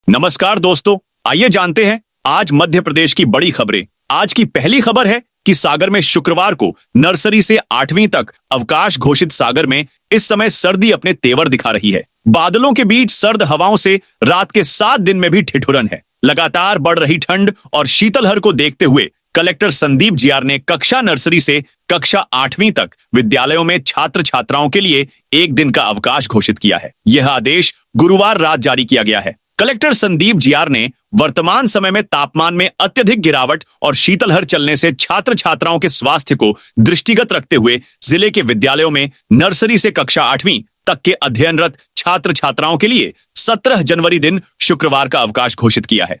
नमस्कार दोस्तों, आइए जानते हैं आज मध्य प्रदेश की बड़ी खबरें। आज की पहली खबर है कि सागर में शुक्रवार को नर्सरी से 8वीं तक अवकाश घोषित सागर में इस समय सर्दी अपने तेवर दिखा रही है। बादलों के बीच सर्द हवाओं से रात के 7 दिन में भी ठिठुरन है। लगातार बढ़ रही ठंड और शीतलहर को देखते हुए कलेक्टर संदीप जियार ने कक्षा नर्सरी से कक्षा 8वीं तक विद्यालयों में छात्र छात्राओं के लिए एक दिन का अवकाश घोषित किया है। यह आदेश गुरुवार रात जारी किया गया है। कलेक्टर संदीप जियार ने वर्तमान समय में तापमान में अत्यधिक गिरावट और शीतलहर चलने से छात्र छात्राओं के स्वास्थ्य को दृष्टिगत रखते हुए जिले के विद्यालयों में नर्सरी से कक्षा 8वीं तक के अध्ययनरत छात्र छात्राओं के लिए 17 जनवरी दिन शुक्रवार का अवकाश घोषित किया है।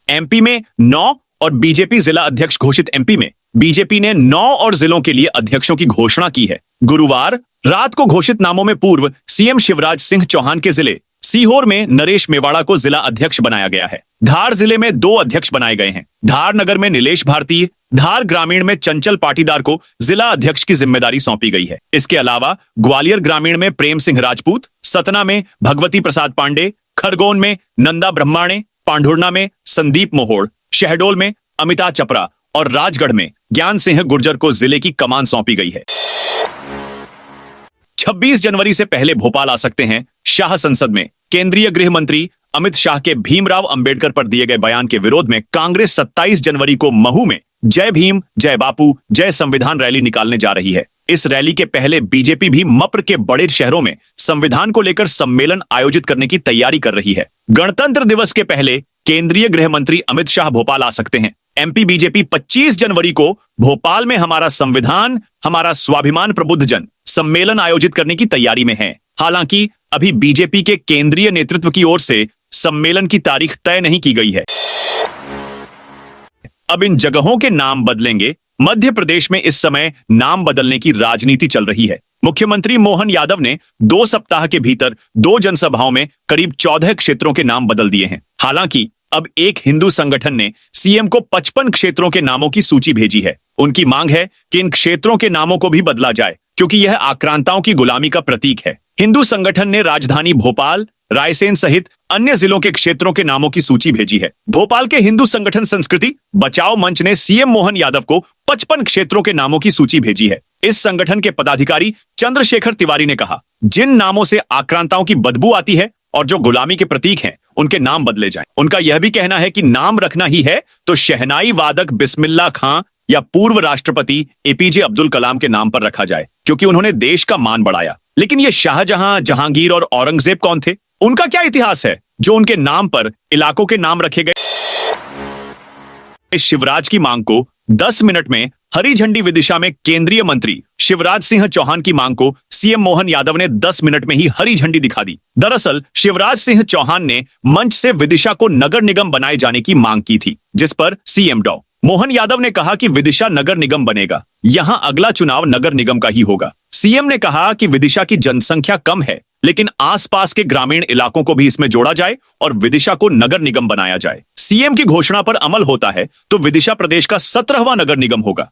एमपी में 9 और बीजेपी जिला अध्यक्ष घोषित। एमपी में बीजेपी ने 9 और जिलों के लिए अध्यक्षों की घोषणा की है। गुरुवार रात को घोषित नामों में पूर्व सीएम शिवराज सिंह चौहान के जिले सीहोर में नरेश मेवाड़ा को जिला अध्यक्ष बनाया गया है। धार जिले में 2 अध्यक्ष बनाए गए हैं। धार नगर में नीलेश भारतीय, धार ग्रामीण में चंचल पाटीदार को जिला अध्यक्ष की जिम्मेदारी सौंपी गई है। इसके अलावा ग्वालियर ग्रामीण में प्रेम सिंह राजपूत, सतना में भगवती प्रसाद पांडे, खरगोन में नंदा ब्रह्माणे, पांढुर्णा में संदीप मोहोड़, शहडोल में अमिता चपरा और राजगढ़ में ज्ञान सिंह गुर्जर को जिले की कमान सौंपी गई है। 26 जनवरी से पहले भोपाल आ सकते हैं शाह। संसद में केंद्रीय गृह मंत्री अमित शाह के भीमराव अंबेडकर पर दिए गए बयान के विरोध में कांग्रेस 27 जनवरी को महू में जय भीम, जय बापू, जय संविधान रैली निकालने जा रही है। इस रैली के पहले बीजेपी भी मप्र के बड़े शहरों में संविधान को लेकर सम्मेलन आयोजित करने की तैयारी कर रही है। गणतंत्र दिवस के पहले केंद्रीय गृह मंत्री अमित शाह भोपाल आ सकते हैं। एमपी बीजेपी 25 जनवरी को भोपाल में हमारा संविधान, हमारा स्वाभिमान प्रबुद्ध जन सम्मेलन आयोजित करने की तैयारी में है। हालांकि अभी बीजेपी के केंद्रीय नेतृत्व की ओर से सम्मेलन की तारीख तय नहीं की गई है। अब इन जगहों के नाम बदलेंगे। मध्य प्रदेश में इस समय नाम बदलने की राजनीति चल रही है। मुख्यमंत्री मोहन यादव ने 2 सप्ताह के भीतर 2 जनसभाओं में करीब 14 क्षेत्रों के नाम बदल दिए हैं। हालांकि अब एक हिंदू संगठन ने सीएम को 55 क्षेत्रों के नामों की सूची भेजी है। उनकी मांग है कि इन क्षेत्रों के नामों को भी बदला जाए, क्योंकि यह आक्रांताओं की गुलामी का प्रतीक है। हिंदू संगठन ने राजधानी भोपाल, रायसेन सहित अन्य जिलों के क्षेत्रों के नामों की सूची भेजी है। भोपाल के हिंदू संगठन संस्कृति बचाओ मंच ने सीएम मोहन यादव को 55 क्षेत्रों के नामों की सूची भेजी है। इस संगठन के पदाधिकारी चंद्रशेखर तिवारी ने कहा, जिन नामों से आक्रांताओं की बदबू आती है और जो गुलामी के प्रतीक हैं, उनके नाम बदले जाएं। उनका यह भी कहना है कि नाम रखना ही है तो शहनाई वादक बिस्मिल्लाह खां या पूर्व राष्ट्रपति एपीजे अब्दुल कलाम के नाम पर रखा जाए, क्योंकि उन्होंने देश का मान बढ़ाया। लेकिन ये शाहजहां, जहांगीर और औरंगजेब कौन थे? उनका क्या इतिहास है जो उनके नाम पर इलाकों के नाम रखे गए? शिवराज की मांग को 10 मिनट में हरी झंडी। विदिशा में केंद्रीय मंत्री शिवराज सिंह चौहान की मांग को सीएम मोहन यादव ने 10 मिनट में ही हरी झंडी दिखा दी। दरअसल शिवराज सिंह चौहान ने मंच से विदिशा को नगर निगम बनाए जाने की मांग की थी, जिस पर सीएम डॉ मोहन यादव ने कहा कि विदिशा नगर निगम बनेगा, यहां अगला चुनाव नगर निगम का ही होगा। सीएम ने कहा कि विदिशा की जनसंख्या कम है, लेकिन आसपास के ग्रामीण इलाकों को भी इसमें जोड़ा जाए और विदिशा को नगर निगम बनाया जाए। सीएम की घोषणा पर अमल होता है तो विदिशा प्रदेश का 17वां नगर निगम होगा।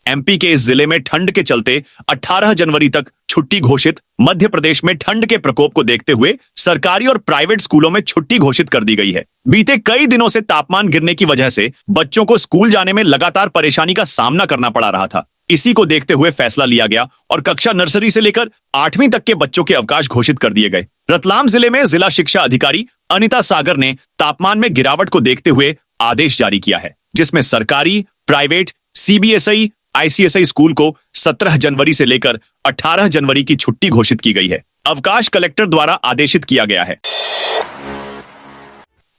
एमपी के इस जिले में ठंड के चलते 18 जनवरी तक छुट्टी घोषित। मध्य प्रदेश में ठंड के प्रकोप को देखते हुए सरकारी और प्राइवेट स्कूलों में छुट्टी घोषित कर दी गई है। बीते कई दिनों से तापमान गिरने की वजह से बच्चों को स्कूल जाने में लगातार परेशानी का सामना करना पड़ा रहा था। इसी को देखते हुए फैसला लिया गया और कक्षा नर्सरी से लेकर 8वीं तक के बच्चों के अवकाश घोषित कर दिए गए। रतलाम जिले में जिला शिक्षा अधिकारी अनिता सागर ने तापमान में गिरावट को देखते हुए आदेश जारी किया है, जिसमें सरकारी, प्राइवेट, सीबीएसई, आईसीएसई स्कूल को 17 जनवरी से लेकर 18 जनवरी की छुट्टी घोषित की गई है। अवकाश कलेक्टर द्वारा आदेशित किया गया है।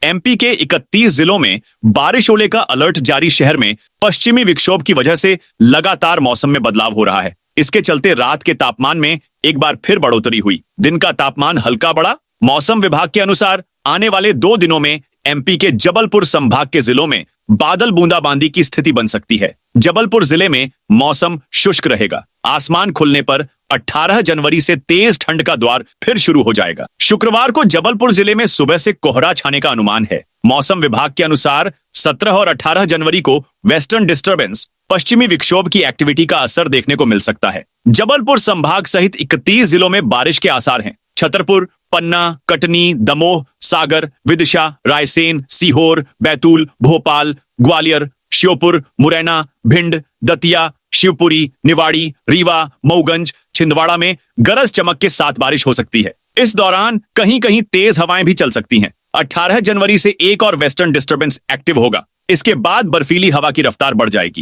एमपी के 31 जिलों में बारिश होने का अलर्ट जारी। शहर में पश्चिमी विक्षोभ की वजह से लगातार मौसम में बदलाव हो रहा है। इसके चलते रात के तापमान में एक बार फिर बढ़ोतरी हुई। दिन का तापमान हल्का बढ़ा। मौसम विभाग के अनुसार आने वाले 2 दिनों में एमपी के जबलपुर संभाग के जिलों में बादल बूंदाबांदी की स्थिति बन सकती है। जबलपुर जिले में मौसम शुष्क रहेगा। आसमान खुलने पर 18 जनवरी से तेज ठंड का द्वार फिर शुरू हो जाएगा। शुक्रवार को जबलपुर जिले में सुबह से कोहरा छाने का अनुमान है। मौसम विभाग के अनुसार 17 और 18 जनवरी को वेस्टर्न डिस्टर्बेंस, पश्चिमी विक्षोभ की एक्टिविटी का असर देखने को मिल सकता है। जबलपुर संभाग सहित 31 जिलों में बारिश के आसार हैं। छतरपुर, पन्ना, कटनी, दमोह, सागर, विदिशा, रायसेन, सीहोर, बैतूल, भोपाल, ग्वालियर, श्योपुर, मुरैना, भिंड, दतिया, शिवपुरी, निवाड़ी, रीवा, मऊगंज, छिंदवाड़ा में गरज चमक के साथ बारिश हो सकती है। इस दौरान कहीं कहीं तेज हवाएं भी चल सकती हैं। 18 जनवरी से एक और वेस्टर्न डिस्टर्बेंस एक्टिव होगा। इसके बाद बर्फीली हवा की रफ्तार बढ़ जाएगी।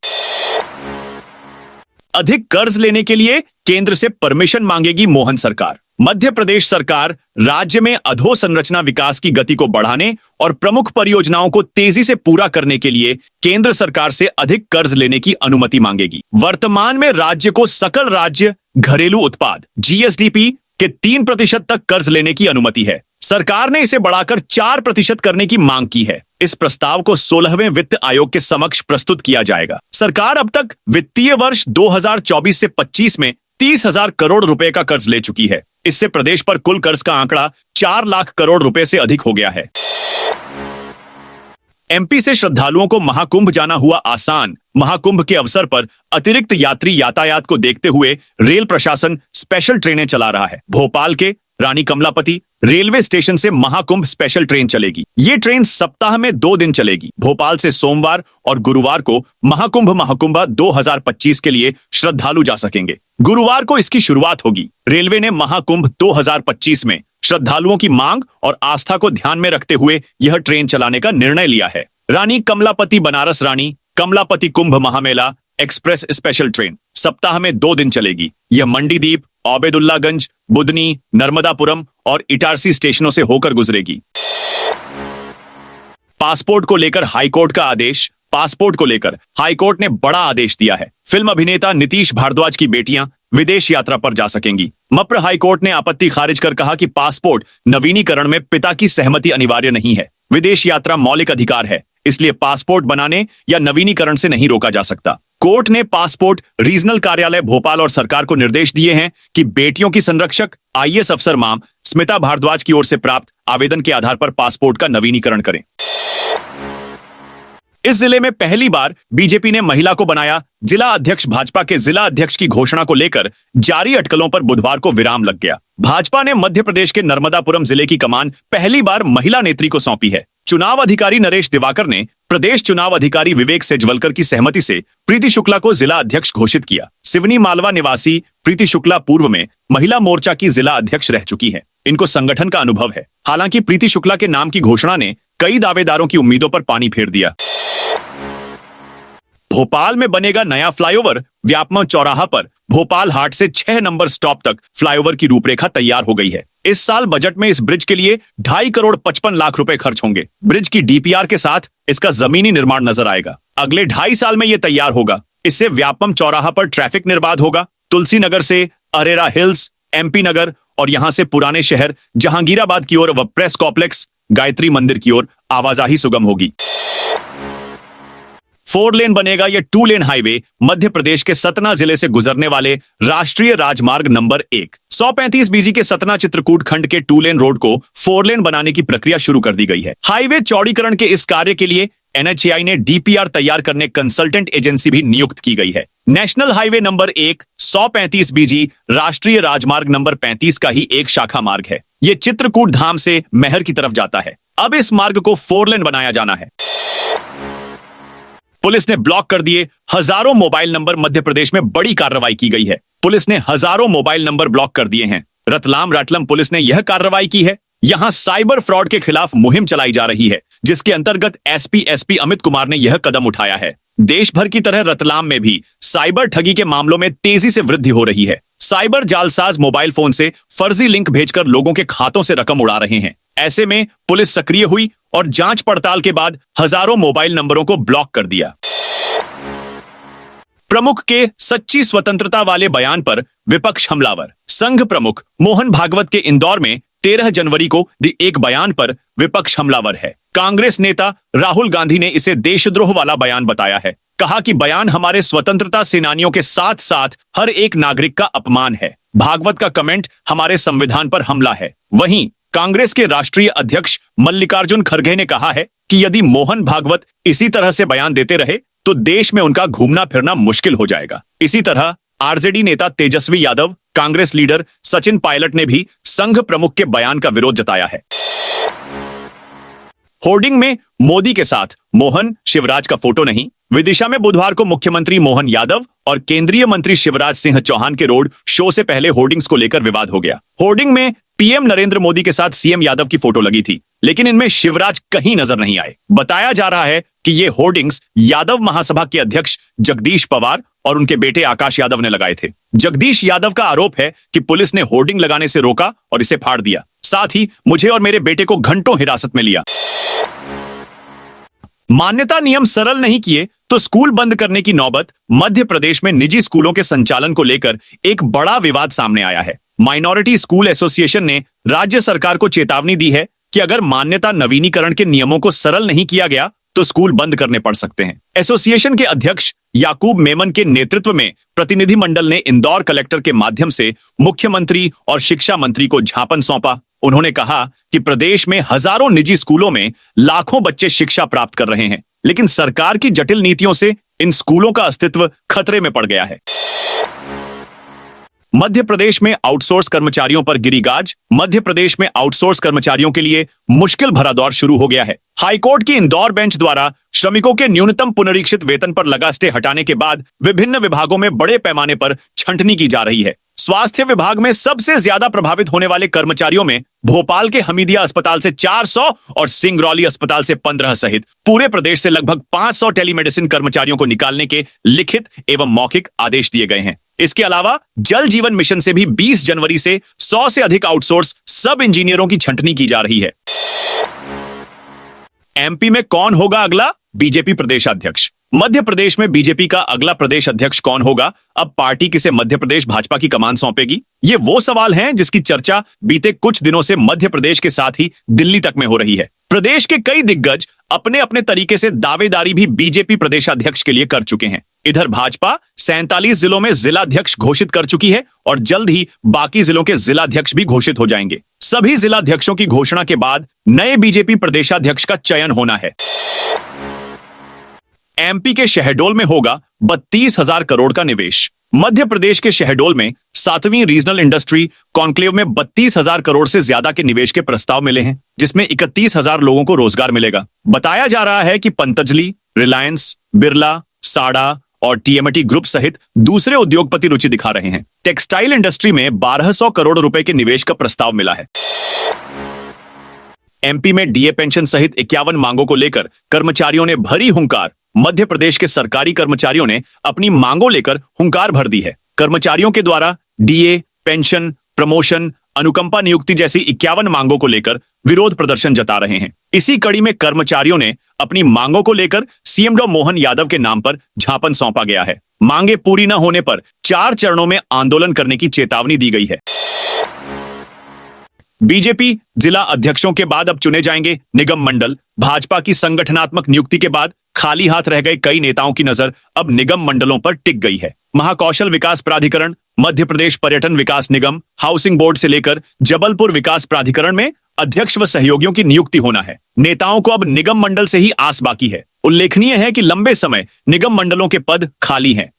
अधिक कर्ज लेने के लिए केंद्र से परमिशन मांगेगी मोहन सरकार। मध्य प्रदेश सरकार राज्य में अधोसंरचना विकास की गति को बढ़ाने और प्रमुख परियोजनाओं को तेजी से पूरा करने के लिए केंद्र सरकार से अधिक कर्ज लेने की अनुमति मांगेगी। वर्तमान में राज्य को सकल राज्य घरेलू उत्पाद जीएसडीपी के 3% तक कर्ज लेने की अनुमति है। सरकार ने इसे बढ़ाकर 4% करने की मांग की है। इस प्रस्ताव को 16वें वित्त आयोग के समक्ष प्रस्तुत किया जाएगा। सरकार अब तक वित्तीय वर्ष 2024 से 25 में 30,000 करोड़ रुपए का कर्ज ले चुकी है। इससे प्रदेश पर कुल कर्ज का आंकड़ा 4 लाख करोड़ रुपए से अधिक हो गया है। एमपी से श्रद्धालुओं को महाकुंभ जाना हुआ आसान। महाकुंभ के अवसर पर अतिरिक्त यात्री यातायात को देखते हुए रेल प्रशासन स्पेशल ट्रेनें चला रहा है। भोपाल के रानी कमलापति रेलवे स्टेशन से महाकुंभ स्पेशल ट्रेन चलेगी। ये ट्रेन सप्ताह में 2 दिन चलेगी। भोपाल से सोमवार और गुरुवार को महाकुंभ 2025 के लिए श्रद्धालु जा सकेंगे। गुरुवार को इसकी शुरुआत होगी। रेलवे ने महाकुंभ 2025 में श्रद्धालुओं की मांग और आस्था को ध्यान में रखते हुए यह ट्रेन चलाने का निर्णय लिया है। रानी कमलापति बनारस रानी कमलापति कुंभ महामेला एक्सप्रेस स्पेशल ट्रेन सप्ताह में 2 दिन चलेगी। यह मंडीदीप, ओबेदुल्लागंज, बुदनी, नर्मदापुरम और इटारसी स्टेशनों से होकर गुजरेगी। पासपोर्ट को लेकर हाईकोर्ट का आदेश। पासपोर्ट को लेकर हाईकोर्ट ने बड़ा आदेश दिया है। फिल्म अभिनेता नीतीश भारद्वाज की बेटियां विदेश यात्रा पर जा सकेंगी। मप्र हाईकोर्ट ने आपत्ति खारिज कर कहा कि पासपोर्ट नवीनीकरण में पिता की सहमति अनिवार्य नहीं है। विदेश यात्रा मौलिक अधिकार है, इसलिए पासपोर्ट बनाने या नवीनीकरण से नहीं रोका जा सकता। कोर्ट ने पासपोर्ट रीजनल कार्यालय भोपाल और सरकार को निर्देश दिए हैं कि बेटियों की संरक्षक आईएएस अफसर मां स्मिता भारद्वाज की ओर से प्राप्त आवेदन के आधार पर पासपोर्ट का नवीनीकरण करें। इस जिले में पहली बार बीजेपी ने महिला को बनाया जिला अध्यक्ष। भाजपा के जिला अध्यक्ष की घोषणा को लेकर जारी अटकलों पर बुधवार को विराम लग गया। भाजपा ने मध्य प्रदेश के नर्मदापुरम जिले की कमान पहली बार महिला नेत्री को सौंपी है। चुनाव अधिकारी नरेश दिवाकर ने प्रदेश चुनाव अधिकारी विवेक सेजवलकर की सहमति से प्रीति शुक्ला को जिला अध्यक्ष घोषित किया। सिवनी मालवा निवासी प्रीति शुक्ला पूर्व में महिला मोर्चा की जिला अध्यक्ष रह चुकी है। इनको संगठन का अनुभव है। हालांकि प्रीति शुक्ला के नाम की घोषणा ने कई दावेदारों की उम्मीदों पर पानी फेर दिया। भोपाल में बनेगा नया फ्लाईओवर। व्यापमं चौराहा पर भोपाल हाट से 6 नंबर स्टॉप तक फ्लाईओवर की रूपरेखा तैयार हो गई है। इस साल बजट में इस ब्रिज के लिए 2.5 करोड़ 55 लाख रुपए खर्च होंगे। ब्रिज की डीपीआर के साथ इसका जमीनी निर्माण नजर आएगा। अगले 2.5 साल में यह तैयार होगा। इससे व्यापमं चौराहा पर ट्रैफिक निर्बाध होगा। तुलसी नगर से अरेरा हिल्स, एमपी नगर और यहां से पुराने शहर जहांगीराबाद की ओर व प्रेस कॉम्प्लेक्स गायत्री मंदिर की ओर आवाजाही सुगम होगी। 4 लेन बनेगा यह 2 लेन हाईवे मध्य प्रदेश के सतना जिले से गुजरने वाले राष्ट्रीय राजमार्ग नंबर 1 135 बीजी के सतना चित्रकूट खंड के 2 लेन रोड को 4 लेन बनाने की प्रक्रिया शुरू कर दी गई है। हाईवे चौड़ीकरण के इस कार्य के लिए एनएचएआई ने डीपीआर तैयार करने कंसल्टेंट एजेंसी भी नियुक्त की गई है। नेशनल हाईवे नंबर 1 135 बीजी राष्ट्रीय राजमार्ग नंबर 35 का ही एक शाखा मार्ग है। ये चित्रकूट धाम से मैहर की तरफ जाता है। अब इस मार्ग को 4 लेन बनाया जाना है। पुलिस ने ब्लॉक कर दिए हजारों मोबाइल नंबर। मध्य प्रदेश में बड़ी कार्रवाई की गई है। पुलिस ने हजारों मोबाइल नंबर ब्लॉक कर दिए हैं। रतलाम राटलम पुलिस ने यह कार्रवाई की है। यहां साइबर फ्रॉड के खिलाफ मुहिम चलाई जा रही है, जिसके अंतर्गत एसपी अमित कुमार ने यह कदम उठाया है। देश भर की तरह रतलाम में भी साइबर ठगी के मामलों में तेजी से वृद्धि हो रही है। साइबर जालसाज मोबाइल फोन से फर्जी लिंक भेजकर लोगों के खातों से रकम उड़ा रहे हैं। ऐसे में पुलिस सक्रिय हुई और जांच पड़ताल के बाद हजारों मोबाइल नंबरों को ब्लॉक कर दिया। प्रमुख के सच्ची स्वतंत्रता वाले बयान पर विपक्ष हमलावर। संघ प्रमुख मोहन भागवत के इंदौर में 13 जनवरी को दिए एक बयान पर विपक्ष हमलावर है। कांग्रेस नेता राहुल गांधी ने इसे देशद्रोह वाला बयान बताया है। कहा कि बयान हमारे स्वतंत्रता सेनानियों के साथ साथ हर एक नागरिक का अपमान है। भागवत का कमेंट हमारे संविधान पर हमला है। वहीं कांग्रेस के राष्ट्रीय अध्यक्ष मल्लिकार्जुन खड़गे ने कहा है कि यदि मोहन भागवत इसी तरह से बयान देते रहे तो देश में उनका घूमना फिरना मुश्किल हो जाएगा। इसी तरह आरजेडी नेता तेजस्वी यादव कांग्रेस लीडर सचिन पायलट ने भी संघ प्रमुख के बयान का विरोध जताया है। होर्डिंग में मोदी के साथ मोहन शिवराज का फोटो नहीं। विदिशा में बुधवार को मुख्यमंत्री मोहन यादव और केंद्रीय मंत्री शिवराज सिंह चौहान के रोड शो से पहले होर्डिंग्स को लेकर विवाद हो गया। होर्डिंग में पीएम नरेंद्र मोदी के साथ सीएम यादव की फोटो लगी थी, लेकिन इनमें शिवराज कहीं नजर नहीं आए। बताया जा रहा है कि ये होर्डिंग्स यादव महासभा के अध्यक्ष जगदीश पवार और उनके बेटे आकाश यादव ने लगाए थे। जगदीश यादव का आरोप है कि पुलिस ने होर्डिंग लगाने से रोका और इसे फाड़ दिया। साथ ही मुझे और मेरे बेटे को घंटों हिरासत में लिया। मान्यता नियम सरल नहीं किए तो स्कूल बंद करने की नौबत। मध्य प्रदेश में निजी स्कूलों के संचालन को लेकर एक बड़ा विवाद सामने आया है। माइनॉरिटी स्कूल एसोसिएशन ने राज्य सरकार को चेतावनी दी है कि अगर मान्यता नवीनीकरण के नियमों को सरल नहीं किया गया तो स्कूल बंद करने पड़ सकते हैं। एसोसिएशन के अध्यक्ष याकूब मेमन के नेतृत्व में प्रतिनिधिमंडल ने इंदौर कलेक्टर के माध्यम से मुख्यमंत्री और शिक्षा मंत्री को ज्ञापन सौंपा। उन्होंने कहा कि प्रदेश में हजारों निजी स्कूलों में लाखों बच्चे शिक्षा प्राप्त कर रहे हैं, लेकिन सरकार की जटिल नीतियों से इन स्कूलों का अस्तित्व खतरे में पड़ गया है। मध्य प्रदेश में आउटसोर्स कर्मचारियों पर गिरी गाज। मध्य प्रदेश में आउटसोर्स कर्मचारियों के लिए मुश्किल भरा दौर शुरू हो गया है। हाईकोर्ट की इंदौर बेंच द्वारा श्रमिकों के न्यूनतम पुनरीक्षित वेतन पर लगा स्टे हटाने के बाद विभिन्न विभागों में बड़े पैमाने पर छंटनी की जा रही है। स्वास्थ्य विभाग में सबसे ज्यादा प्रभावित होने वाले कर्मचारियों में भोपाल के हमीदिया अस्पताल से 400 और सिंगरौली अस्पताल से 15 सहित पूरे प्रदेश से लगभग 500 टेलीमेडिसिन कर्मचारियों को निकालने के लिखित एवं मौखिक आदेश दिए गए हैं। इसके अलावा जल जीवन मिशन से भी 20 जनवरी से 100 से अधिक आउटसोर्स सब इंजीनियरों की छंटनी की जा रही है। एमपी में कौन होगा अगला बीजेपी प्रदेशाध्यक्ष? मध्य प्रदेश में बीजेपी का अगला प्रदेश अध्यक्ष कौन होगा? अब पार्टी किसे मध्य प्रदेश भाजपा की कमान सौंपेगी? ये वो सवाल हैं जिसकी चर्चा बीते कुछ दिनों से मध्य प्रदेश के साथ ही दिल्ली तक में हो रही है। प्रदेश के कई दिग्गज अपने अपने तरीके से दावेदारी भी बीजेपी प्रदेशाध्यक्ष के लिए कर चुके हैं। इधर भाजपा 47 जिलों में जिलाध्यक्ष घोषित कर चुकी है और जल्द ही बाकी जिलों के जिलाध्यक्ष भी घोषित हो जाएंगे। सभी जिलाध्यक्षों की घोषणा के बाद नए बीजेपी प्रदेशाध्यक्ष का चयन होना है। एमपी के शहडोल में होगा 32,000 करोड़ का निवेश। मध्य प्रदेश के शहडोल में 7वीं रीजनल इंडस्ट्री कॉन्क्लेव में 32,000 करोड़ से ज्यादा के निवेश के प्रस्ताव मिले हैं, जिसमें 31,000 लोगों को रोजगार मिलेगा। बताया जा रहा है कि पंतजलि, रिलायंस, बिरला, साड़ा और टीएमटी ग्रुप सहित दूसरे उद्योगपति रुचि दिखा रहे हैं। टेक्सटाइल इंडस्ट्री में 1200 करोड़ रुपए के निवेश का प्रस्ताव मिला है। एमपी में डीए पेंशन सहित 51 मांगों को लेकर कर्मचारियों ने भरी हुंकार। मध्य प्रदेश के सरकारी कर्मचारियों ने अपनी मांगों लेकर हुंकार भर दी है। कर्मचारियों के द्वारा डीए, पेंशन, प्रमोशन, अनुकंपा नियुक्ति जैसी 51 मांगों को लेकर विरोध प्रदर्शन जता रहे हैं। इसी कड़ी में कर्मचारियों ने अपनी मांगों को लेकर सीएम डॉ मोहन यादव के नाम पर ज्ञापन सौंपा गया है। मांगे पूरी न होने पर 4 चरणों में आंदोलन करने की चेतावनी दी गई है। बीजेपी जिला अध्यक्षों के बाद अब चुने जाएंगे निगम मंडल। भाजपा की संगठनात्मक नियुक्ति के बाद खाली हाथ रह गए कई नेताओं की नजर अब निगम मंडलों पर टिक गई है। महाकौशल विकास प्राधिकरण, मध्य प्रदेश पर्यटन विकास निगम, हाउसिंग बोर्ड से लेकर जबलपुर विकास प्राधिकरण में अध्यक्ष व सहयोगियों की नियुक्ति होना है। नेताओं को अब निगम मंडल से ही आस बाकी है। उल्लेखनीय है कि लंबे समय निगम मंडलों के पद खाली हैं।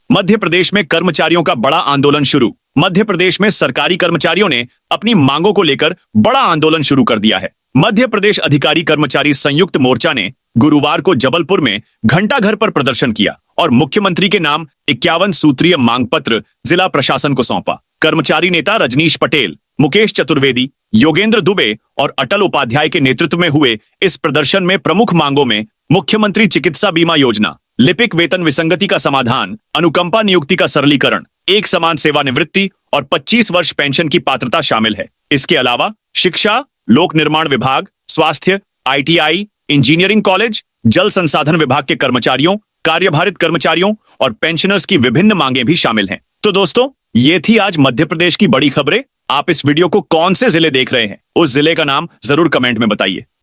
मध्य प्रदेश में कर्मचारियों का बड़ा आंदोलन शुरू। मध्य प्रदेश में सरकारी कर्मचारियों ने अपनी मांगों को लेकर बड़ा आंदोलन शुरू कर दिया है। मध्य प्रदेश अधिकारी कर्मचारी संयुक्त मोर्चा ने गुरुवार को जबलपुर में घंटाघर पर प्रदर्शन किया और मुख्यमंत्री के नाम 51 सूत्रीय मांग पत्र जिला प्रशासन को सौंपा। कर्मचारी नेता रजनीश पटेल, मुकेश चतुर्वेदी, योगेंद्र दुबे और अटल उपाध्याय के नेतृत्व में हुए इस प्रदर्शन में प्रमुख मांगों में मुख्यमंत्री चिकित्सा बीमा योजना, लिपिक वेतन विसंगति का समाधान, अनुकंपा नियुक्ति का सरलीकरण, एक समान सेवानिवृत्ति और 25 वर्ष पेंशन की पात्रता शामिल है। इसके अलावा शिक्षा, लोक निर्माण विभाग, स्वास्थ्य, आईटीआई, इंजीनियरिंग कॉलेज, जल संसाधन विभाग के कर्मचारियों, कार्यभारित कर्मचारियों और पेंशनर्स की विभिन्न मांगे भी शामिल हैं। तो दोस्तों, ये थी आज मध्य प्रदेश की बड़ी खबरें। आप इस वीडियो को कौन से जिले देख रहे हैं, उस जिले का नाम जरूर कमेंट में बताइए।